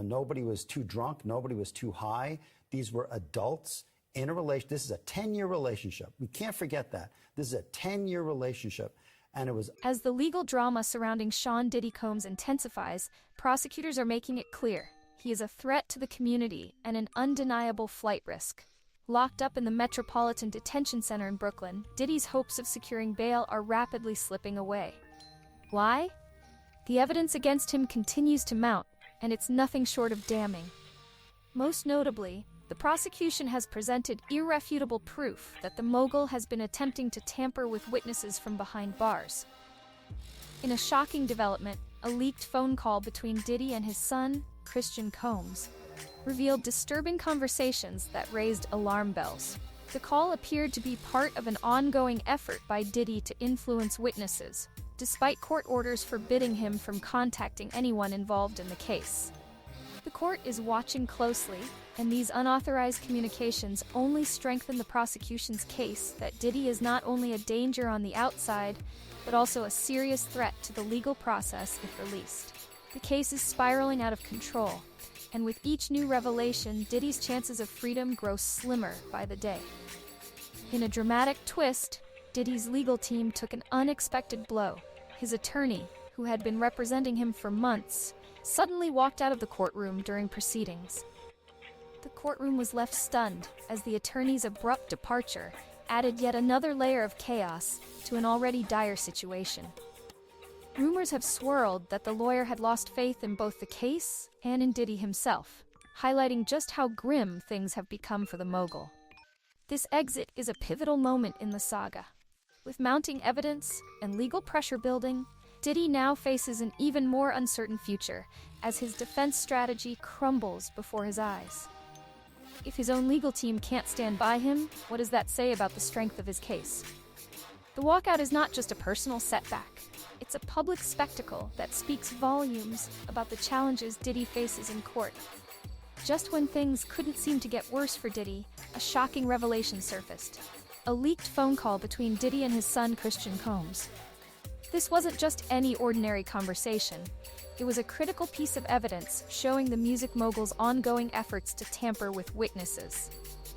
Nobody was too drunk. Nobody was too high. These were adults in a relation. This is a 10-year relationship. We can't forget that. This is a 10-year relationship. And it was. As the legal drama surrounding Sean Diddy Combs intensifies, prosecutors are making it clear he is a threat to the community and an undeniable flight risk. Locked up in the Metropolitan Detention Center in Brooklyn, Diddy's hopes of securing bail are rapidly slipping away. Why? The evidence against him continues to mount, and it's nothing short of damning. Most notably, the prosecution has presented irrefutable proof that the mogul has been attempting to tamper with witnesses from behind bars. In a shocking development, a leaked phone call between Diddy and his son, Christian Combs, revealed disturbing conversations that raised alarm bells. The call appeared to be part of an ongoing effort by Diddy to influence witnesses, despite court orders forbidding him from contacting anyone involved in the case. The court is watching closely, and these unauthorized communications only strengthen the prosecution's case that Diddy is not only a danger on the outside, but also a serious threat to the legal process if released. The case is spiraling out of control, and with each new revelation, Diddy's chances of freedom grow slimmer by the day. In a dramatic twist, Diddy's legal team took an unexpected blow. His attorney, who had been representing him for months, suddenly walked out of the courtroom during proceedings. The courtroom was left stunned as the attorney's abrupt departure added yet another layer of chaos to an already dire situation. Rumors have swirled that the lawyer had lost faith in both the case and in Diddy himself, highlighting just how grim things have become for the mogul. This exit is a pivotal moment in the saga. With mounting evidence and legal pressure building, Diddy now faces an even more uncertain future as his defense strategy crumbles before his eyes. If his own legal team can't stand by him, what does that say about the strength of his case? The walkout is not just a personal setback. It's a public spectacle that speaks volumes about the challenges Diddy faces in court. Just when things couldn't seem to get worse for Diddy, a shocking revelation surfaced. A leaked phone call between Diddy and his son Christian Combs. This wasn't just any ordinary conversation. It was a critical piece of evidence showing the music mogul's ongoing efforts to tamper with witnesses.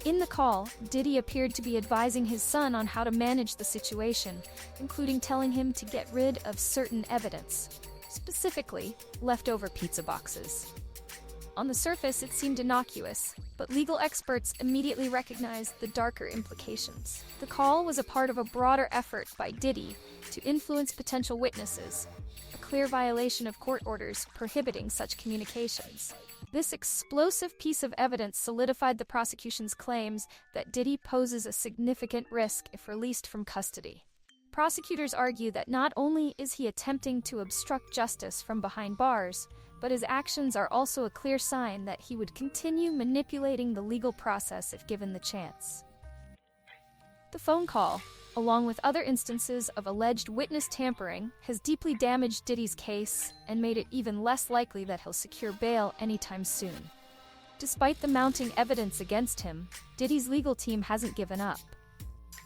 In the call, Diddy appeared to be advising his son on how to manage the situation, including telling him to get rid of certain evidence, specifically leftover pizza boxes. On the surface, it seemed innocuous, but legal experts immediately recognized the darker implications. The call was a part of a broader effort by Diddy to influence potential witnesses, a clear violation of court orders prohibiting such communications. This explosive piece of evidence solidified the prosecution's claims that Diddy poses a significant risk if released from custody. Prosecutors argue that not only is he attempting to obstruct justice from behind bars, but his actions are also a clear sign that he would continue manipulating the legal process if given the chance. The phone call, along with other instances of alleged witness tampering, has deeply damaged Diddy's case and made it even less likely that he'll secure bail anytime soon. Despite the mounting evidence against him, Diddy's legal team hasn't given up.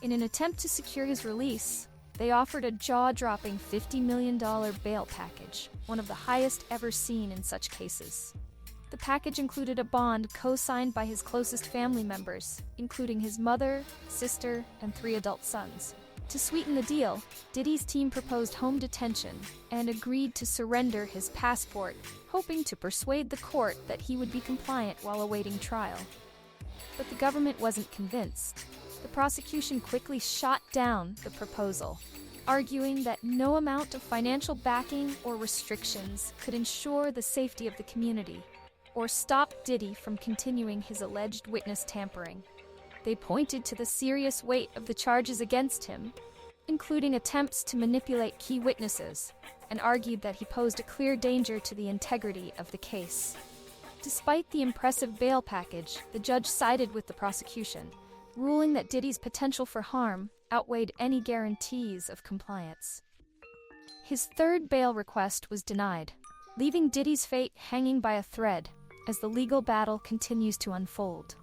In an attempt to secure his release, they offered a jaw-dropping $50 million bail package, one of the highest ever seen in such cases. The package included a bond co-signed by his closest family members, including his mother, sister, and 3 adult sons. To sweeten the deal, Diddy's team proposed home detention and agreed to surrender his passport, hoping to persuade the court that he would be compliant while awaiting trial. But the government wasn't convinced. The prosecution quickly shot down the proposal, arguing that no amount of financial backing or restrictions could ensure the safety of the community or stop Diddy from continuing his alleged witness tampering. They pointed to the serious weight of the charges against him, including attempts to manipulate key witnesses, and argued that he posed a clear danger to the integrity of the case. Despite the impressive bail package, the judge sided with the prosecution, ruling that Diddy's potential for harm outweighed any guarantees of compliance. His third bail request was denied, leaving Diddy's fate hanging by a thread as the legal battle continues to unfold.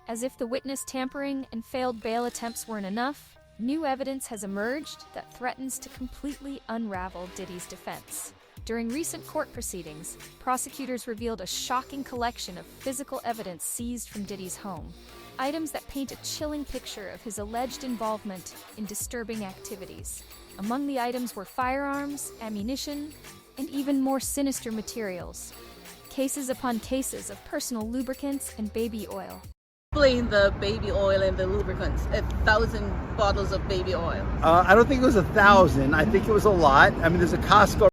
As if the witness tampering and failed bail attempts weren't enough, new evidence has emerged that threatens to completely unravel Diddy's defense. During recent court proceedings, prosecutors revealed a shocking collection of physical evidence seized from Diddy's home. Items that paint a chilling picture of his alleged involvement in disturbing activities. Among the items were firearms, ammunition, and even more sinister materials. Cases upon cases of personal lubricants and baby oil. Explain the baby oil and the lubricants. 1,000 bottles of baby oil. I don't think it was 1,000. I think it was a lot. I mean, there's a Costco.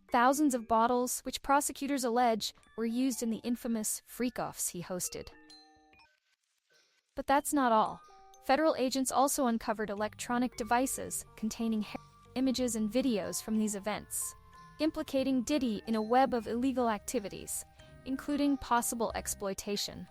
Thousands of bottles, which prosecutors allege were used in the infamous freak-offs he hosted. But that's not all. Federal agents also uncovered electronic devices containing images and videos from these events, implicating Diddy in a web of illegal activities, including possible exploitation.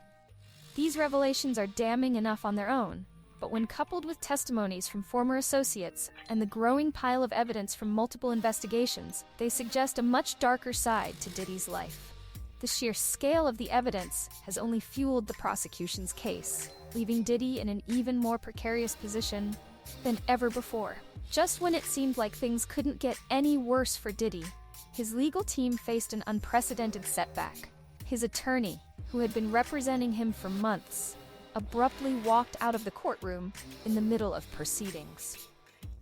These revelations are damning enough on their own, but when coupled with testimonies from former associates and the growing pile of evidence from multiple investigations, they suggest a much darker side to Diddy's life. The sheer scale of the evidence has only fueled the prosecution's case, leaving Diddy in an even more precarious position than ever before. Just when it seemed like things couldn't get any worse for Diddy, his legal team faced an unprecedented setback. His attorney, who had been representing him for months, abruptly walked out of the courtroom in the middle of proceedings.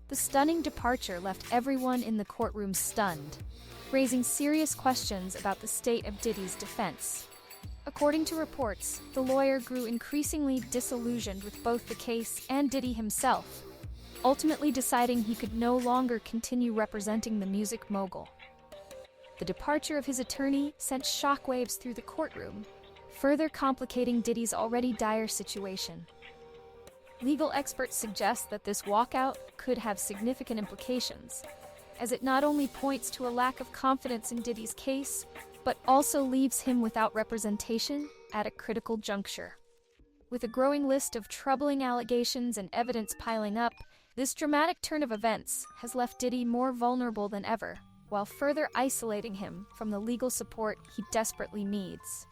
The stunning departure left everyone in the courtroom stunned, raising serious questions about the state of Diddy's defense. According to reports, the lawyer grew increasingly disillusioned with both the case and Diddy himself, ultimately deciding he could no longer continue representing the music mogul. The departure of his attorney sent shockwaves through the courtroom, further complicating Diddy's already dire situation. Legal experts suggest that this walkout could have significant implications, as it not only points to a lack of confidence in Diddy's case, but also leaves him without representation at a critical juncture. With a growing list of troubling allegations and evidence piling up, this dramatic turn of events has left Diddy more vulnerable than ever, while further isolating him from the legal support he desperately needs.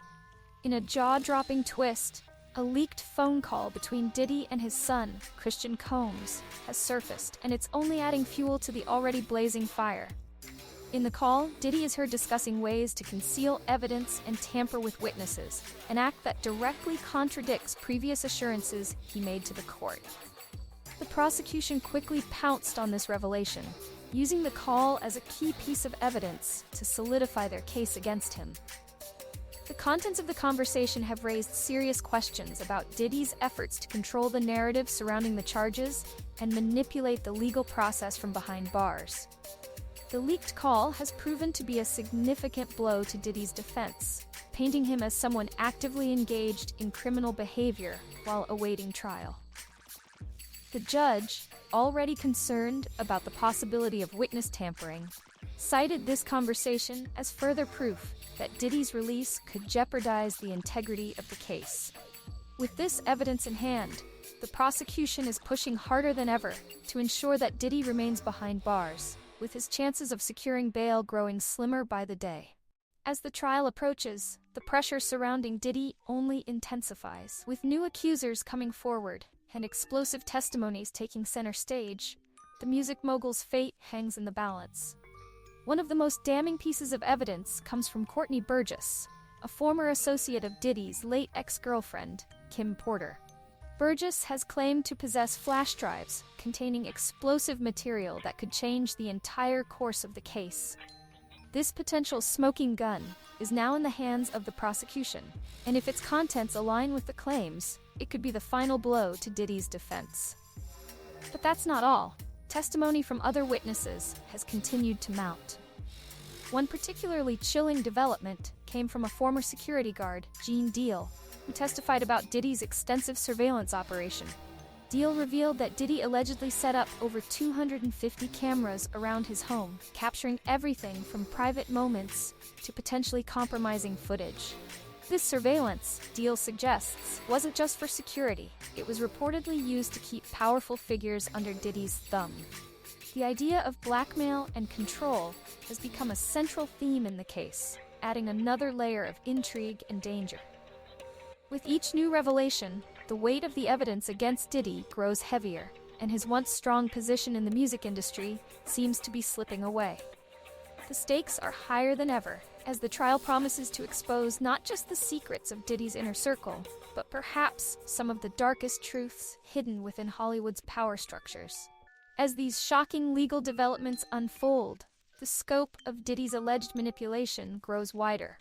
In a jaw-dropping twist, a leaked phone call between Diddy and his son, Christian Combs, has surfaced, and it's only adding fuel to the already blazing fire. In the call, Diddy is heard discussing ways to conceal evidence and tamper with witnesses, an act that directly contradicts previous assurances he made to the court. The prosecution quickly pounced on this revelation, using the call as a key piece of evidence to solidify their case against him. The contents of the conversation have raised serious questions about Diddy's efforts to control the narrative surrounding the charges and manipulate the legal process from behind bars. The leaked call has proven to be a significant blow to Diddy's defense, painting him as someone actively engaged in criminal behavior while awaiting trial. The judge, already concerned about the possibility of witness tampering, cited this conversation as further proof that Diddy's release could jeopardize the integrity of the case. With this evidence in hand, the prosecution is pushing harder than ever to ensure that Diddy remains behind bars, with his chances of securing bail growing slimmer by the day. As the trial approaches, the pressure surrounding Diddy only intensifies. With new accusers coming forward and explosive testimonies taking center stage, the music mogul's fate hangs in the balance. One of the most damning pieces of evidence comes from Courtney Burgess, a former associate of Diddy's late ex-girlfriend, Kim Porter. Burgess has claimed to possess flash drives containing explosive material that could change the entire course of the case. This potential smoking gun is now in the hands of the prosecution, and if its contents align with the claims, it could be the final blow to Diddy's defense. But that's not all. Testimony from other witnesses has continued to mount. One particularly chilling development came from a former security guard, Gene Deal, who testified about Diddy's extensive surveillance operation. Deal revealed that Diddy allegedly set up over 250 cameras around his home, capturing everything from private moments to potentially compromising footage. This surveillance, Deal suggests, wasn't just for security. It was reportedly used to keep powerful figures under Diddy's thumb. The idea of blackmail and control has become a central theme in the case, adding another layer of intrigue and danger. With each new revelation, the weight of the evidence against Diddy grows heavier, and his once strong position in the music industry seems to be slipping away. The stakes are higher than ever, as the trial promises to expose not just the secrets of Diddy's inner circle, but perhaps some of the darkest truths hidden within Hollywood's power structures. As these shocking legal developments unfold, the scope of Diddy's alleged manipulation grows wider.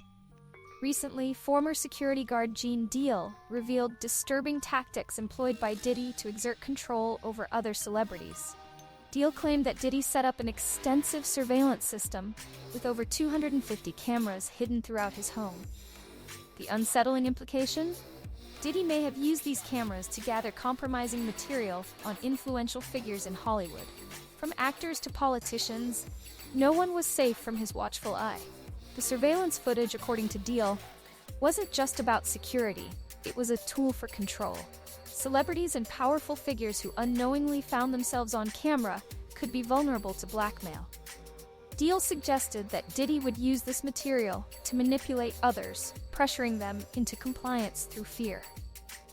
Recently, former security guard Gene Deal revealed disturbing tactics employed by Diddy to exert control over other celebrities. Deal claimed that Diddy set up an extensive surveillance system with over 250 cameras hidden throughout his home. The unsettling implication? Diddy may have used these cameras to gather compromising material on influential figures in Hollywood. From actors to politicians, no one was safe from his watchful eye. The surveillance footage, according to Deal, wasn't just about security, it was a tool for control. Celebrities and powerful figures who unknowingly found themselves on camera could be vulnerable to blackmail. Deal suggested that Diddy would use this material to manipulate others, pressuring them into compliance through fear.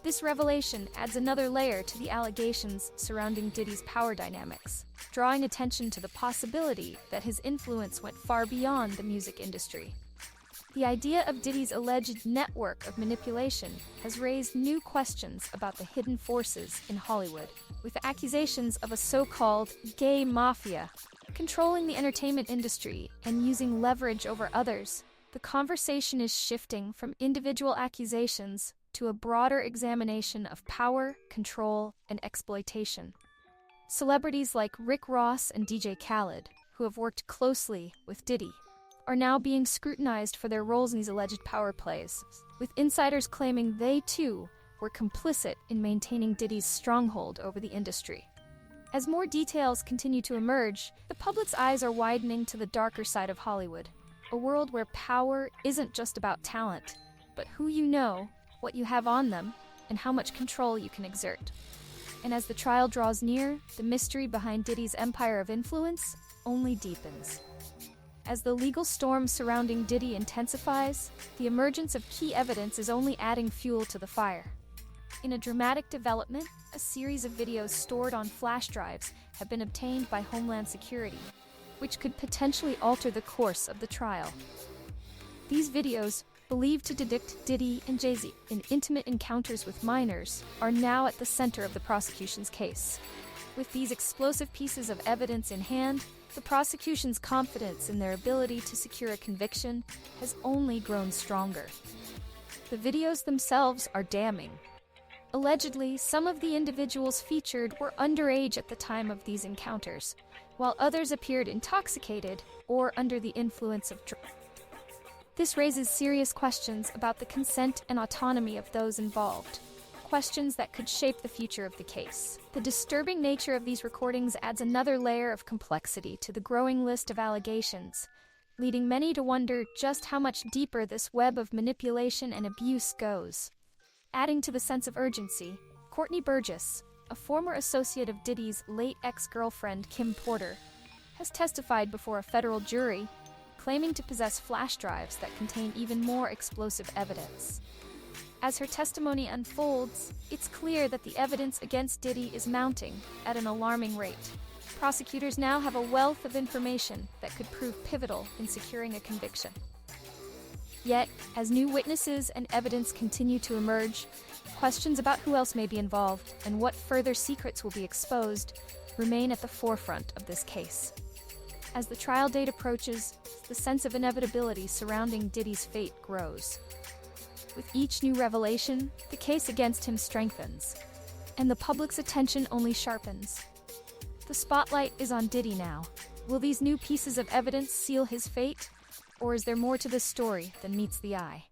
This revelation adds another layer to the allegations surrounding Diddy's power dynamics, drawing attention to the possibility that his influence went far beyond the music industry. The idea of Diddy's alleged network of manipulation has raised new questions about the hidden forces in Hollywood, with accusations of a so-called gay mafia controlling the entertainment industry and using leverage over others. The conversation is shifting from individual accusations to a broader examination of power, control, and exploitation. Celebrities like Rick Ross and DJ Khaled, who have worked closely with Diddy, are now being scrutinized for their roles in these alleged power plays, with insiders claiming they, too, were complicit in maintaining Diddy's stronghold over the industry. As more details continue to emerge, the public's eyes are widening to the darker side of Hollywood, a world where power isn't just about talent, but who you know, what you have on them, and how much control you can exert. And as the trial draws near, the mystery behind Diddy's empire of influence only deepens. As the legal storm surrounding Diddy intensifies, the emergence of key evidence is only adding fuel to the fire. In a dramatic development, a series of videos stored on flash drives have been obtained by Homeland Security, which could potentially alter the course of the trial. These videos, believed to depict Diddy and Jay-Z in intimate encounters with minors, are now at the center of the prosecution's case. With these explosive pieces of evidence in hand, the prosecution's confidence in their ability to secure a conviction has only grown stronger. The videos themselves are damning. Allegedly, some of the individuals featured were underage at the time of these encounters, while others appeared intoxicated or under the influence of drugs. This raises serious questions about the consent and autonomy of those involved, questions that could shape the future of the case. The disturbing nature of these recordings adds another layer of complexity to the growing list of allegations, leading many to wonder just how much deeper this web of manipulation and abuse goes. Adding to the sense of urgency, Courtney Burgess, a former associate of Diddy's late ex-girlfriend Kim Porter, has testified before a federal jury, claiming to possess flash drives that contain even more explosive evidence. As her testimony unfolds, it's clear that the evidence against Diddy is mounting at an alarming rate. Prosecutors now have a wealth of information that could prove pivotal in securing a conviction. Yet, as new witnesses and evidence continue to emerge, questions about who else may be involved and what further secrets will be exposed remain at the forefront of this case. As the trial date approaches, the sense of inevitability surrounding Diddy's fate grows. With each new revelation, the case against him strengthens, and the public's attention only sharpens. The spotlight is on Diddy now. Will these new pieces of evidence seal his fate, or is there more to this story than meets the eye?